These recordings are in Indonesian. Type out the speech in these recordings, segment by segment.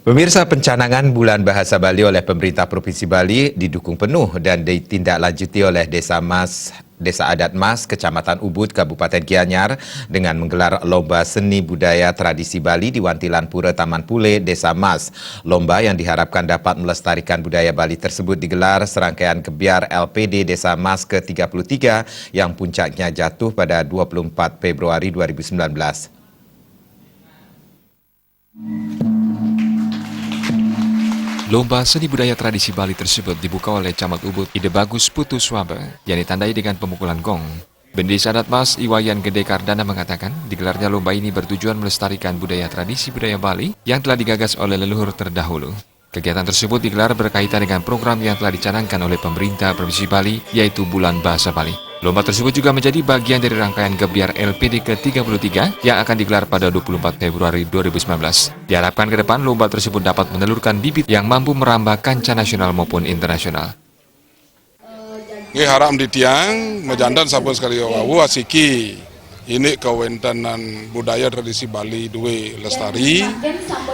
Pemirsa, pencanangan Bulan Bahasa Bali oleh pemerintah Provinsi Bali didukung penuh dan ditindaklanjuti oleh Desa Adat Mas, Kecamatan Ubud, Kabupaten Gianyar dengan menggelar Lomba Seni Budaya Tradisi Bali di Wantilan Pura Taman Pule, Desa Mas. Lomba yang diharapkan dapat melestarikan budaya Bali tersebut digelar serangkaian gebiar LPD Desa Mas ke-33 yang puncaknya jatuh pada 24 Februari 2019. Lomba seni budaya tradisi Bali tersebut dibuka oleh Camat Ubud Ide Bagus Putu Swaba yang ditandai dengan pemukulan gong. Bendesa Adat Mas Iwayan Gede Kardana mengatakan digelarnya lomba ini bertujuan melestarikan budaya tradisi budaya Bali yang telah digagas oleh leluhur terdahulu. Kegiatan tersebut digelar berkaitan dengan program yang telah dicanangkan oleh pemerintah Provinsi Bali, yaitu Bulan Bahasa Bali. Lomba tersebut juga menjadi bagian dari rangkaian gebiar LPD ke-33 yang akan digelar pada 24 Februari 2019. Diharapkan ke depan lomba tersebut dapat menelurkan bibit yang mampu merambah kancah nasional maupun internasional. Nggih harap di tiang mejandan sabun sekali wawu asiki. Ini kewentanan budaya tradisi Bali duwe lestari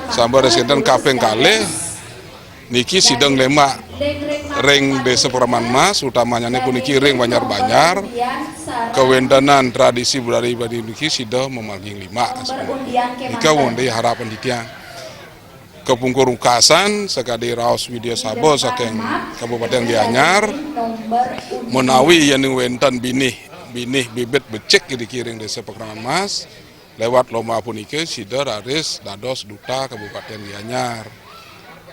sampai residen kapeng kalih niki sidang lemak ring desa Peraman Mas, utamanya ini puniki ring Banyar-Banyar, kewendanan tradisi budaya Bali niki sidang memalging 5. Nika wonde harapan di tiang. Kepungkurukasan sekali raos video sabo saking Kabupaten Gianyar menawi yang wentan binih bibit becek dikiring desa Peraman Mas lewat lomba puniki sidang raris dados duta Kabupaten Gianyar.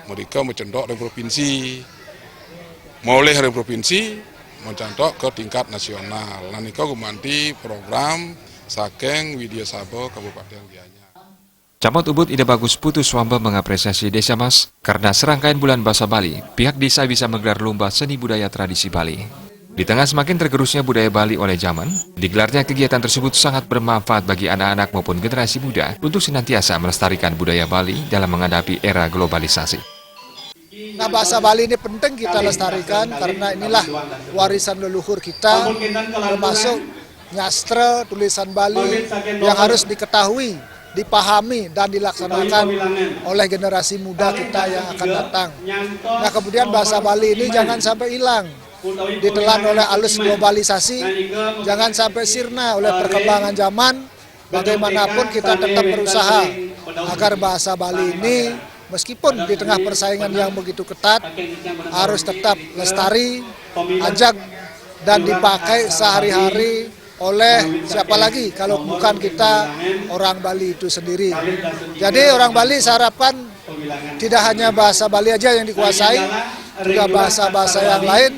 Mereka mencendok dari provinsi, mulai dari provinsi mencendok ke tingkat nasional. Nanti gumanti program saking Widya Sabo Kabupaten Gianyar. Camat Ubud Ide Bagus Putu Swamba mengapresiasi Desa Mas karena serangkaian Bulan Bahasa Bali, pihak desa bisa menggelar lomba seni budaya tradisi Bali. Di tengah semakin tergerusnya budaya Bali oleh zaman, digelarnya kegiatan tersebut sangat bermanfaat bagi anak-anak maupun generasi muda untuk senantiasa melestarikan budaya Bali dalam menghadapi era globalisasi. Nah, bahasa Bali ini penting kita lestarikan karena inilah warisan leluhur kita, termasuk nyastra tulisan Bali yang harus diketahui, dipahami dan dilaksanakan oleh generasi muda kita yang akan datang. Nah, kemudian bahasa Bali ini jangan sampai hilang, ditelan oleh arus globalisasi, jangan sampai sirna oleh perkembangan zaman. Bagaimanapun kita tetap berusaha agar bahasa Bali ini meskipun di tengah persaingan yang begitu ketat, harus tetap lestari, ajak, dan dipakai sehari-hari oleh siapa lagi kalau bukan kita orang Bali itu sendiri. Jadi orang Bali saya harapkan tidak hanya bahasa Bali aja yang dikuasai, juga bahasa-bahasa yang lain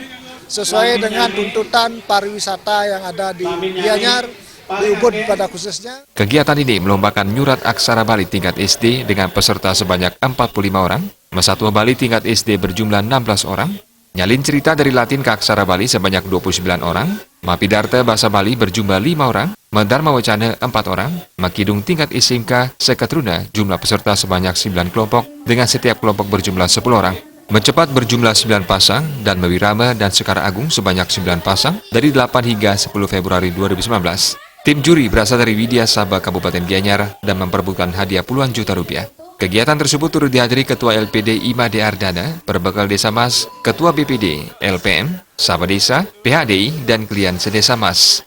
sesuai dengan tuntutan pariwisata yang ada di Gianyar, di Ubud pada khususnya. Kegiatan ini melombakan nyurat aksara Bali tingkat SD dengan peserta sebanyak 45 orang, Mesatua Bali tingkat SD berjumlah 16 orang, nyalin cerita dari Latin ke aksara Bali sebanyak 29 orang, Mapidarta bahasa Bali berjumlah 5 orang, Dharma Wacana 4 orang, Makidung tingkat SMK Sekatruna jumlah peserta sebanyak 9 kelompok dengan setiap kelompok berjumlah 10 orang. Mencepat berjumlah 9 pasang dan Mewirama dan Sekar Agung sebanyak 9 pasang dari 8 hingga 10 Februari 2019. Tim juri berasal dari Widya Sabah Kabupaten Gianyar dan memperebutkan hadiah puluhan juta rupiah. Kegiatan tersebut turut dihadiri Ketua LPD Imade Ardana, Perbekal Desa Mas, Ketua BPD, LPM, Sabah Desa, PHDI, dan klien Sedesa Mas.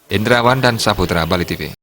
Indrawan dan Saputra, Bali TV.